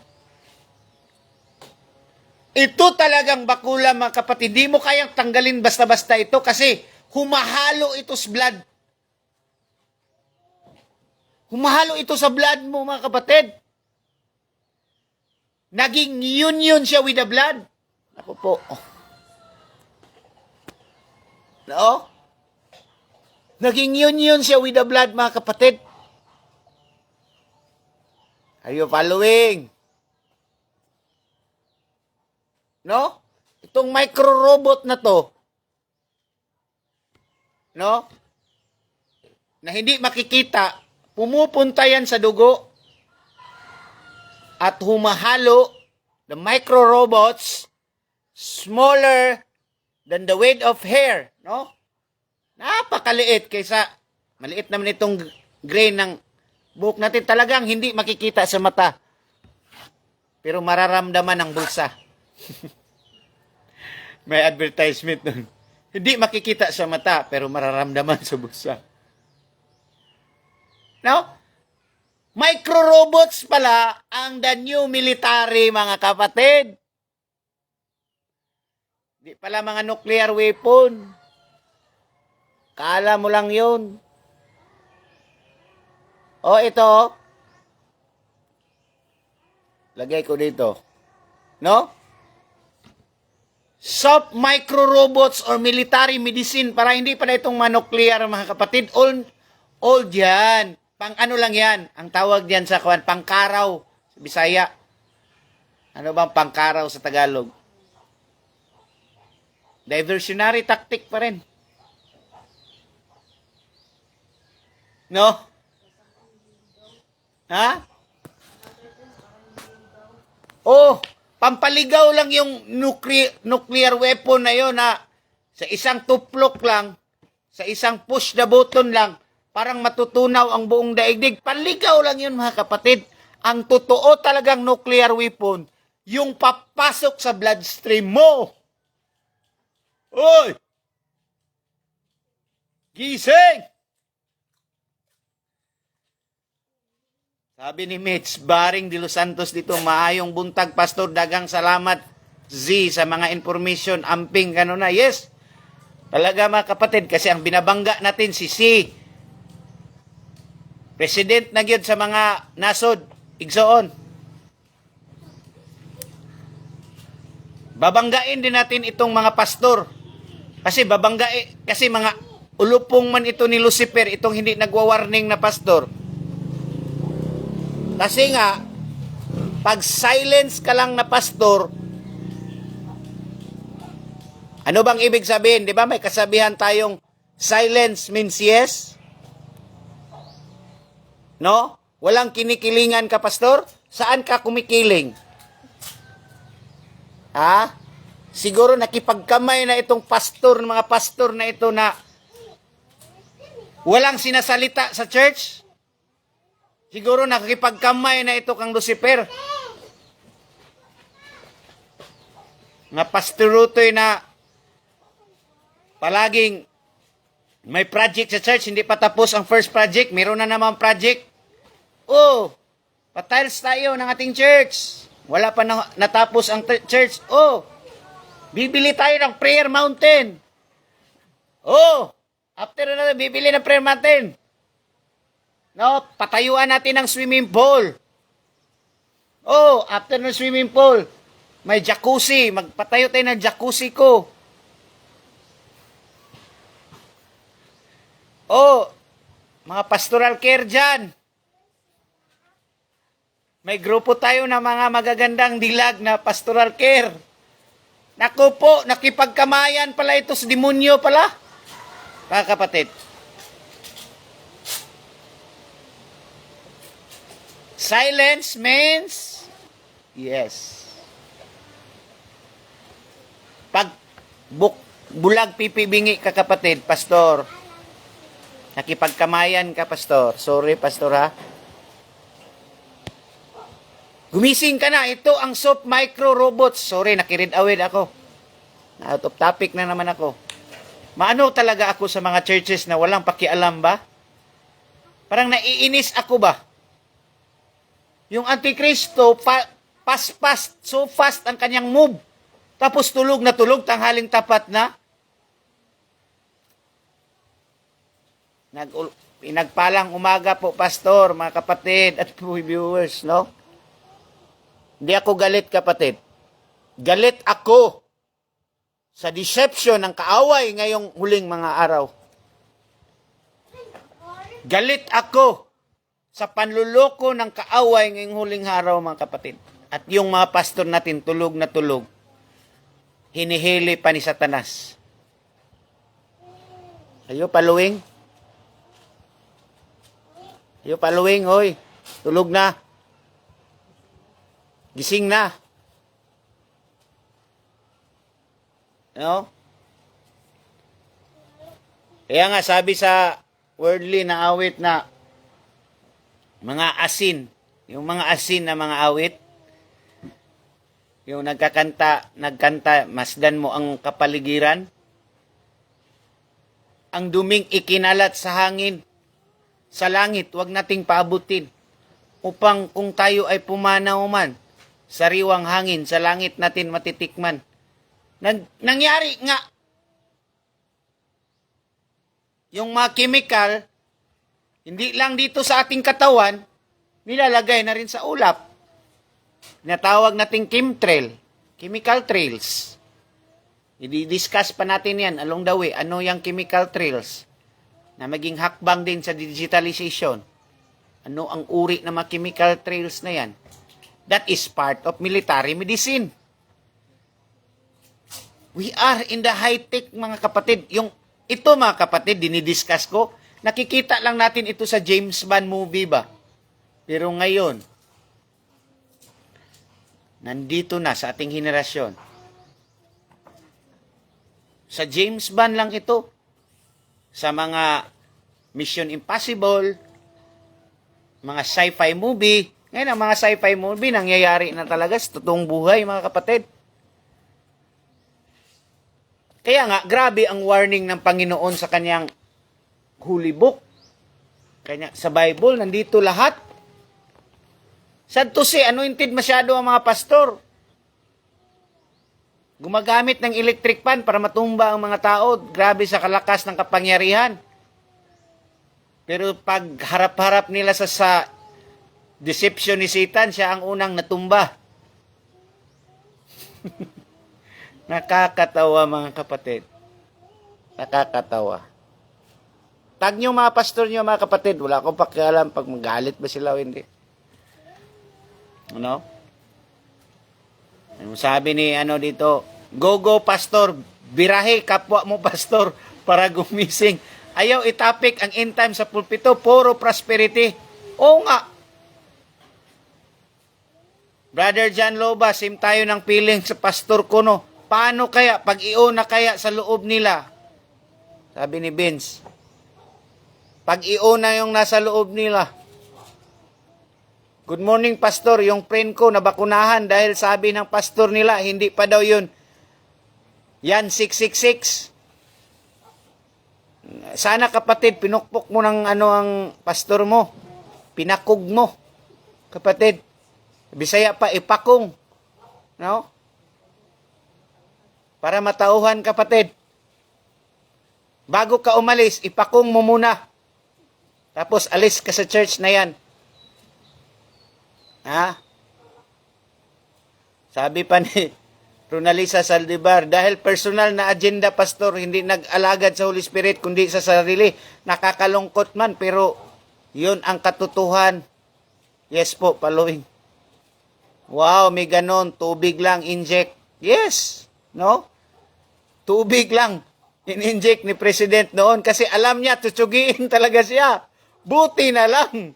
Ito talagang bakula mga kapatid. Di mo kayang tanggalin basta-basta ito kasi humahalo ito sa blood. Humahalo ito sa blood mo, mga kapatid. Naging union siya with the blood. Ako po. No? Naging union siya with the blood, mga kapatid. Are you following? No? Itong micro-robot na to, no? Na hindi makikita, pumupunta yan sa dugo at humahalo the micro-robots smaller than the weight of hair, no? Napakaliit kaysa maliit naman itong grain ng buhok natin. Talagang hindi makikita sa mata. Pero mararamdaman ng bulsa. May advertisement nun. Hindi makikita sa mata, pero mararamdaman sa bulsa. No? Micro-robots pala ang the new military, mga kapatid. Hindi pala mga nuclear weapon. Kala mo lang yun. O, ito. Lagay ko dito. No? Soft micro-robots or military medicine para hindi pala itong nuclear, mga kapatid. Old yan. Pang ano lang yan. Ang tawag diyan sa kawan, pangkaraw. Sa Bisaya. Ano bang pangkaraw sa Tagalog? Diversionary tactic pa rin. No? Ha? Oh, pampaligaw lang yung nuclear weapon na yun, ha? Sa isang tuplok lang, sa isang push the button lang, parang matutunaw ang buong daigdig. Panligaw lang yun, mga kapatid. Ang totoo talagang nuclear weapon, yung papasok sa bloodstream mo. Oy! Gising! Sabi ni Mitch Baring de los Santos dito, maayong buntag, Pastor. Dagang salamat, Z, sa mga information. Amping kanuna. Yes, talaga, mga kapatid, kasi ang binabangga natin si C. President na gyud sa mga nasod. Igsoon. Babanggain din natin itong mga pastor. Kasi kasi mga ulupong man ito ni Lucifer, itong hindi nagwa-warning na pastor. Kasi nga, pag silence ka lang na pastor, ano bang ibig sabihin? Di ba may kasabihan tayong silence means yes? No? Walang kinikilingan ka, pastor? Saan ka kumikiling? Ha? Siguro nakipagkamay na itong pastor, mga pastor na ito na walang sinasalita sa church. Siguro nakikipagkamay na ito kang Lucifer. Nga pastorutoy na palaging may project sa church, hindi pa tapos ang first project, meron na naman project. Oh, patiles tayo ng ating church. Wala pa natapos ang church. Oh, bibili tayo ng prayer mountain. Oh, after na bibili ng prayer mountain. No, patayuan natin ng swimming pool. Oh, after ng swimming pool, may jacuzzi. Magpatayo tayo ng jacuzzi ko. Oh, mga pastoral care dyan. May grupo tayo na mga magagandang dilag na pastoral care. Naku po, nakipagkamayan pala ito sa demonyo pala. Mga kapatid. Silence means yes. Pag bulag pipibingi ka, kapatid, pastor, nakipagkamayan ka, pastor. Sorry, pastor, ha? Gumising ka na. Ito ang soft micro robots. Sorry, nakiread away ako. Out of topic na naman ako. Maano talaga ako sa mga churches na walang pakialam ba? Parang naiinis ako ba? Yung Antikristo, so fast ang kanyang move. Tapos tulog na tulog, tanghaling tapat na. Pinagpalang umaga po, Pastor, mga kapatid at viewers, no? Hindi ako galit, kapatid. Galit ako sa deception ng kaaway ngayong huling mga araw. Galit ako sa panluloko ng kaaway ngayong huling araw, mga kapatid. At yung mga pastor natin, tulog na tulog, hinihili pa ni Satanas. Ayo, paluwing. Ayo, paluwing, hoy. Tulog na. Gising na. No? Kaya nga, sabi sa worldly na awit na mga asin, yung mga asin na mga awit, yung nagkanta, masdan mo ang kapaligiran, ang duming ikinalat sa hangin, sa langit, wag nating paabutin, upang kung tayo ay pumanaw man, sariwang hangin, sa langit natin matitikman. Nangyari nga, yung mga chemical, hindi lang dito sa ating katawan, nilalagay na rin sa ulap. Natawag nating chemtrail, chemical trails. I-discuss pa natin yan along the way. Ano yung chemical trails na maging hakbang din sa digitalization? Ano ang uri ng mga chemical trails na yan? That is part of military medicine. We are in the high-tech, mga kapatid. Ito, mga kapatid, dinidiscuss ko. Nakikita lang natin ito sa James Bond movie ba? Pero ngayon, nandito na sa ating henerasyon. Sa James Bond lang ito. Sa mga Mission Impossible, mga sci-fi movie. Ngayon, ang mga sci-fi movie nangyayari na talaga sa totoong buhay, mga kapatid. Kaya nga, grabe ang warning ng Panginoon sa kanyang holy book. Sa Bible, nandito lahat. Sad to say, anointed masyado ang mga pastor. Gumagamit ng electric fan para matumba ang mga tao. Grabe sa kalakas ng kapangyarihan. Pero pag harap-harap nila sa deception ni Satan, siya ang unang natumba. Nakakatawa, mga kapatid. Nakakatawa. Tag nyo mga pastor nyo, mga kapatid. Wala akong pakialam pag magalit ba sila o hindi. Ano? Ano sabi ni dito? Go pastor, birahe kapwa mo pastor para gumising. Ayaw itapik ang end time sa pulpito, puro prosperity. Oo nga. Brother John Loba, sim tayo ng feeling sa pastor ko, no? Paano kaya, pag-iuna kaya sa loob nila? Sabi ni Vince. Pag-iuna yung nasa loob nila. Good morning, pastor. Yung friend ko nabakunahan dahil sabi ng pastor nila, hindi pa daw yun. Yan, 666. Sana kapatid, pinukpok mo ng ang pastor mo. Pinakog mo. Kapatid. Bisaya pa, ipakong. No? Para matauhan, kapatid. Bago ka umalis, ipakong mo muna. Tapos alis ka sa church na yan. Ha? Sabi pa ni Ronalisa Saldivar, dahil personal na agenda, pastor, hindi nag-alagad sa Holy Spirit, kundi sa sarili. Nakakalungkot man, pero yun ang katotohan. Yes po, following. Wow, may ganon. Tubig lang, inject. Yes. No? Tubig lang. In-inject ni President noon kasi alam niya, tutsugiin talaga siya. Buti na lang.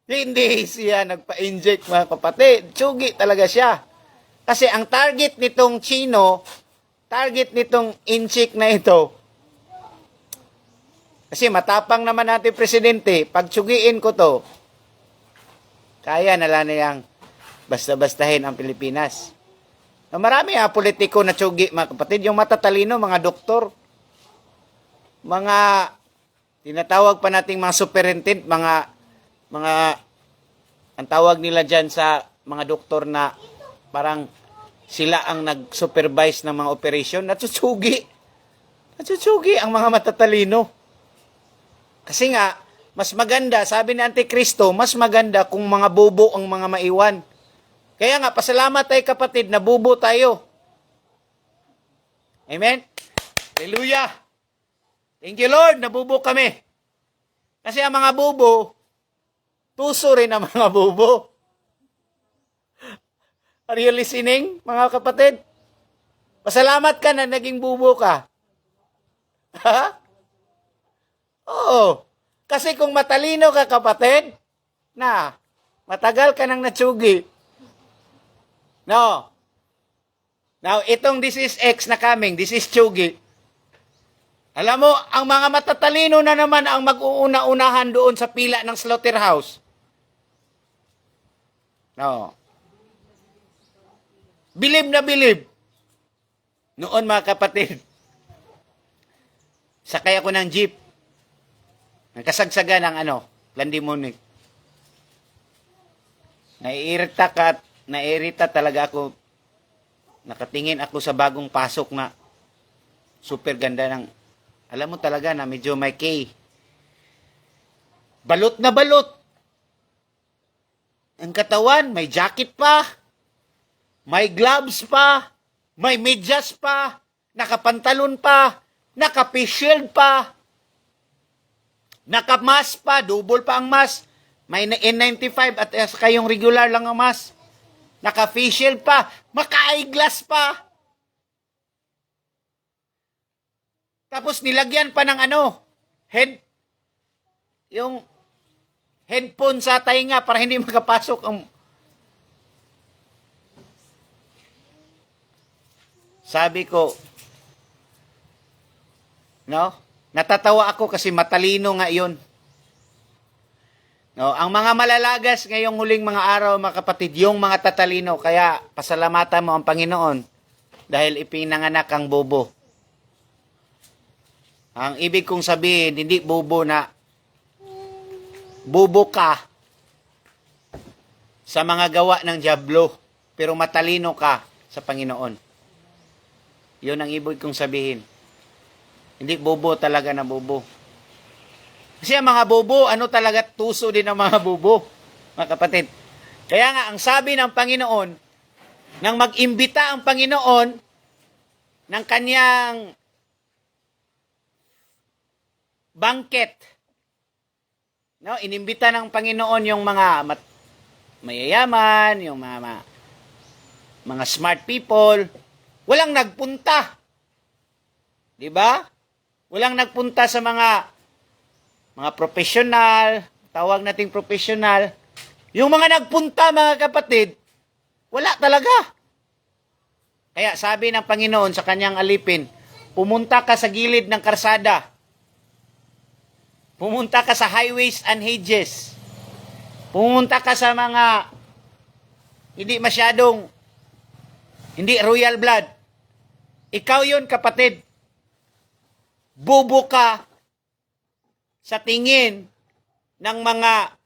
Hindi siya nagpa-inject, mga kapatid. Tsugi talaga siya. Kasi ang target nitong Chino, target nitong inject na ito, kasi matapang naman natin presidente, pag tsugiin ko to, kaya na lang niyang basta-bastahin ang Pilipinas. Marami politiko na tsugi, mga kapatid, yung matatalino, mga doktor, mga tinatawag pa nating mga superintendent, mga ang tawag nila dyan sa mga doktor na parang sila ang nag-supervise ng mga operasyon, natsusugi ang mga matatalino. Kasi nga, mas maganda, sabi ni Antikristo, mas maganda kung mga bobo ang mga maiwan. Kaya nga, pasalamat tayo kapatid, na bobo tayo. Amen? Hallelujah! Thank you Lord, nabubo kami. Kasi ang mga bobo, tuso rin ang mga bobo. Are you listening, mga kapatid? Pasalamat ka na naging bobo ka. Ha? Oo. Kasi kung matalino ka, kapatid, na, matagal ka nang natsugi. No. Now, itong this is X na coming, this is Chugi. Alam mo, ang mga matatalino na naman ang mag-uuna-unahan doon sa pila ng slaughterhouse. No. Bilib na bilib. Noon mga kapatid, sakay ako ng jeep. Nagkasagsaga ng Landimonic. Naiirita talaga ako. Nakatingin ako sa bagong pasok na super ganda ng, alam mo talaga na medyo may K. Balot na balot. Ang katawan, may jacket pa, may gloves pa, may medyas pa, nakapantalon pa, naka-face shield pa, naka-mask pa, double pa ang mask, may N95 at saka yung regular lang ang mask, naka-face shield pa, maka-eyeglass pa. Tapos nilagyan pa ng yung headphone sa tainga para hindi makapasok ang... Sabi ko, no? Natatawa ako kasi matalino nga yun. No, ang mga malalagas ngayong huling mga araw, mga kapatid, yung mga tatalino, kaya pasalamatan mo ang Panginoon dahil ipinanganak ang bobo. Ang ibig kong sabihin, hindi bobo na bobo ka sa mga gawa ng dyablo, pero matalino ka sa Panginoon. Yun ang ibig kong sabihin. Hindi bobo talaga na bobo. Kasi ang mga bobo, talaga tuso din ang mga bobo, mga kapatid. Kaya nga, ang sabi ng Panginoon, nang mag-imbita ang Panginoon ng kanyang banquet, no? Inimbita ng Panginoon yung mga mayayaman, yung mga smart people, walang nagpunta. 'Di ba? Walang nagpunta sa mga professional, tawag nating professional. Yung mga nagpunta, mga kapatid, wala talaga. Kaya sabi ng Panginoon sa kanyang alipin, pumunta ka sa gilid ng karsada. Pumunta ka sa highways and hedges. Pumunta ka sa mga hindi royal blood. Ikaw yun, kapatid. Bobo ka sa tingin ng mga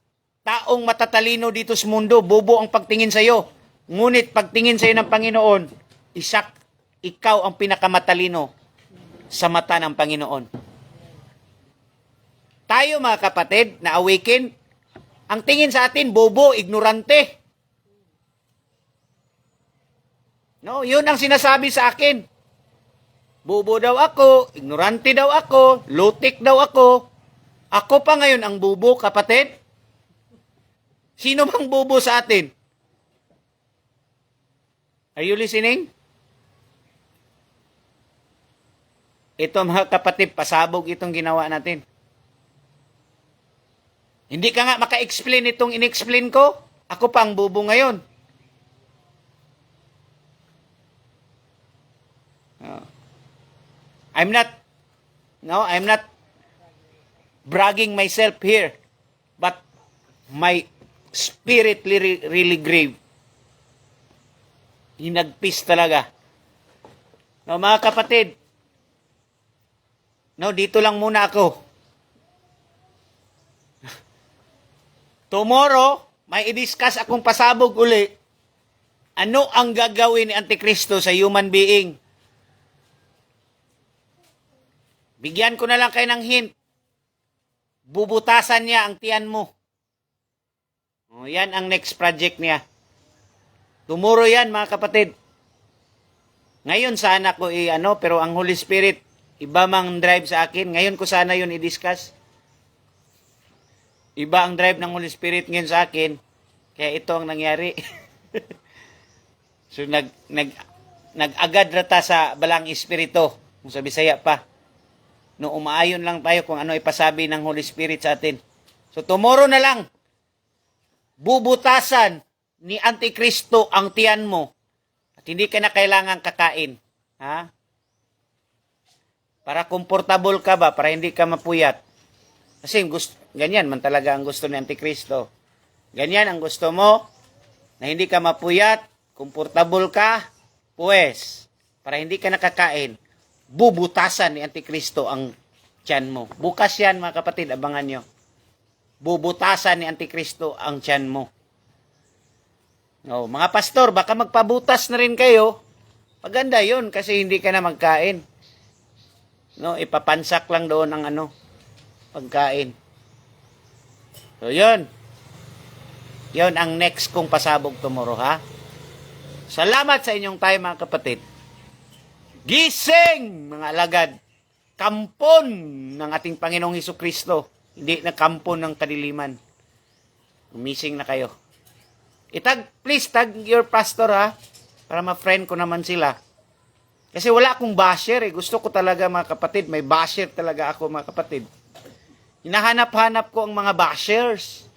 taong matatalino dito sa mundo. Bobo ang pagtingin sa iyo. Ngunit pagtingin sa iyo ng Panginoon, ikaw ang pinakamatalino sa mata ng Panginoon. Tayo, mga kapatid, na awaken, ang tingin sa atin, bobo, ignorante. No, yun ang sinasabi sa akin. Bobo daw ako, ignorante daw ako, lutik daw ako. Ako pa ngayon ang bobo, kapatid. Sino bang bobo sa atin? Are you listening? Ito, mga kapatid, pasabog itong ginawa natin. Hindi ka nga maka-explain itong in-explain ko. Ako pa ang bobo ngayon. I'm not bragging myself here, but my spirit really grave. Hinagpis talaga. No, mga kapatid, dito lang muna ako. Tomorrow, may i-discuss akong pasabog uli. Ano ang gagawin ni Antikristo sa human being? Bigyan ko na lang kayo ng hint. Bubutasan niya ang tiyan mo. O, yan ang next project niya. Tomorrow yan, mga kapatid. Ngayon sana ko pero ang Holy Spirit, iba mang drive sa akin. Ngayon ko sana yun i-discuss. Iba ang drive ng Holy Spirit ngayon sa akin. Kaya ito ang nangyari. So, nag-agad rata sa balang espiritu. Kung sa Bisaya pa. No, umaayon lang tayo kung ano ipasabi ng Holy Spirit sa atin. So, tomorrow na lang, bubutasan ni Antikristo ang tiyan mo. At hindi ka na kailangan kakain. Ha? Para komportable ka ba? Para hindi ka mapuyat. Kasi ganyan man talaga ang gusto ni Antikristo. Ganyan ang gusto mo, na hindi ka mapuyat, komportable ka, pues, para hindi ka nakakain, bubutasan ni Antikristo ang tiyan mo. Bukas yan, mga kapatid, abangan nyo. Bubutasan ni Antikristo ang tiyan mo. O, mga pastor, baka magpabutas na rin kayo. Maganda yun, kasi hindi ka na magkain. No, ipapansak lang doon ang pagkain. So, yun. Yun ang next kong pasabog tomorrow, ha? Salamat sa inyong time, mga kapatid. Gising, mga alagad. Kampon ng ating Panginoong Hesukristo. Hindi na kampon ng kadiliman. Gumising na kayo. Please tag your pastor, ha? Para ma-friend ko naman sila. Kasi wala akong basher, eh. Gusto ko talaga, mga kapatid. May basher talaga ako, mga kapatid. Hinahanap-hanap ko ang mga bashers.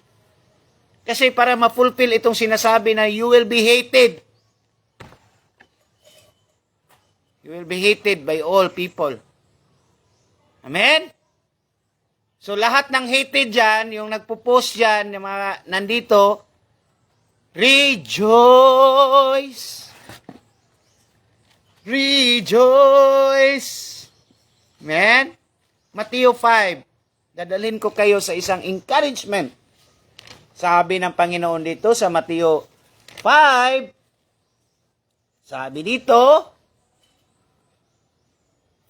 Kasi para ma-fulfill itong sinasabi na you will be hated. You will be hated by all people. Amen? So lahat ng hated dyan, yung nagpo-post dyan, yung mga nandito, rejoice! Rejoice! Amen? Mateo 5. Dadalhin ko kayo sa isang encouragement. Sabi ng Panginoon dito sa Mateo 5, sabi dito,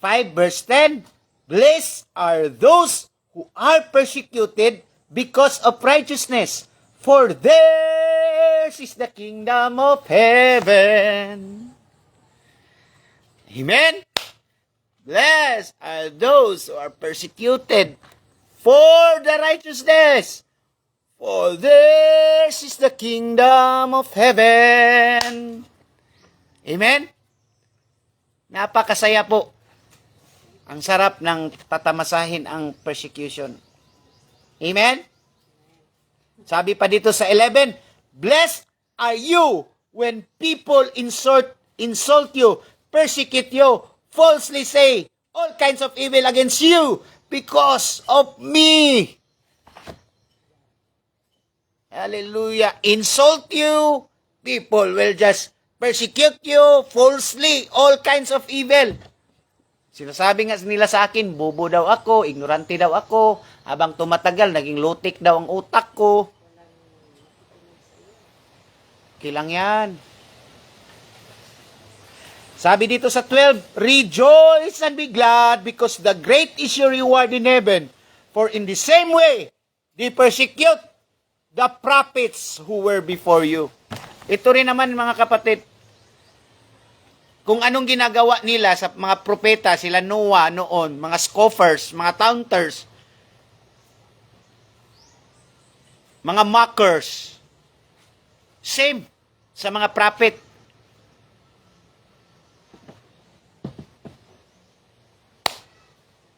5 verse 10, blessed are those who are persecuted because of righteousness, for theirs is the kingdom of heaven. Amen? Blessed are those who are persecuted for the righteousness, for theirs is the kingdom of heaven. Amen? Napakasaya po. Ang sarap ng tatamasahin ang persecution. Amen? Sabi pa dito sa 11, blessed are you when people insult you, persecute you, falsely say all kinds of evil against you because of me. Hallelujah. Insult you, people will just persecute you falsely, all kinds of evil. Sinasabi nga nila sa akin, bobo daw ako, ignorante daw ako, habang tumatagal, naging lutik daw ang utak ko. Kilang yan. Sabi dito sa 12, rejoice and be glad because the great is your reward in heaven. For in the same way, they persecute the prophets who were before you. Ito rin naman, mga kapatid, kung anong ginagawa nila sa mga propeta, sila Noah noon, mga scoffers, mga taunters, mga mockers, same sa mga prophet.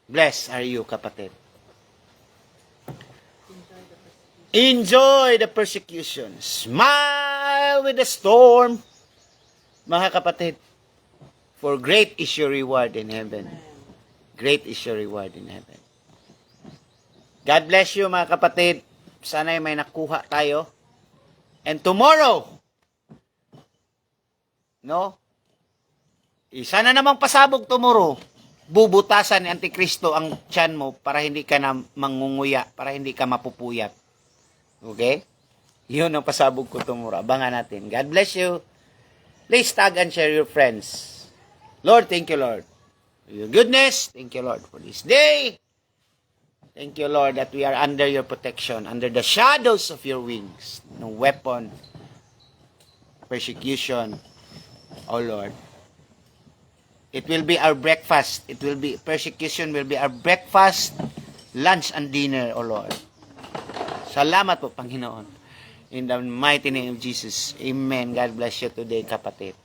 Blessed are you, kapatid. Enjoy the persecution. Smile with the storm. Mga kapatid, for great is your reward in heaven. Great is your reward in heaven. God bless you, mga kapatid. Sana'y may nakuha tayo. And tomorrow, sana namang pasabog tomorrow, bubutasan ni Antikristo ang tiyan mo para hindi ka na mangunguya, para hindi ka mapupuyat. Okay? Yun ang pasabog ko tomorrow. Abangan natin. God bless you. Please tag and share your friends. Lord, thank you, Lord, for your goodness. Thank you, Lord, for this day. Thank you, Lord, that we are under your protection, under the shadows of your wings. No weapon, persecution, oh Lord. It will be our breakfast. Persecution will be our breakfast, lunch, and dinner, oh Lord. Salamat po, Panginoon. In the mighty name of Jesus. Amen. God bless you today, kapatid.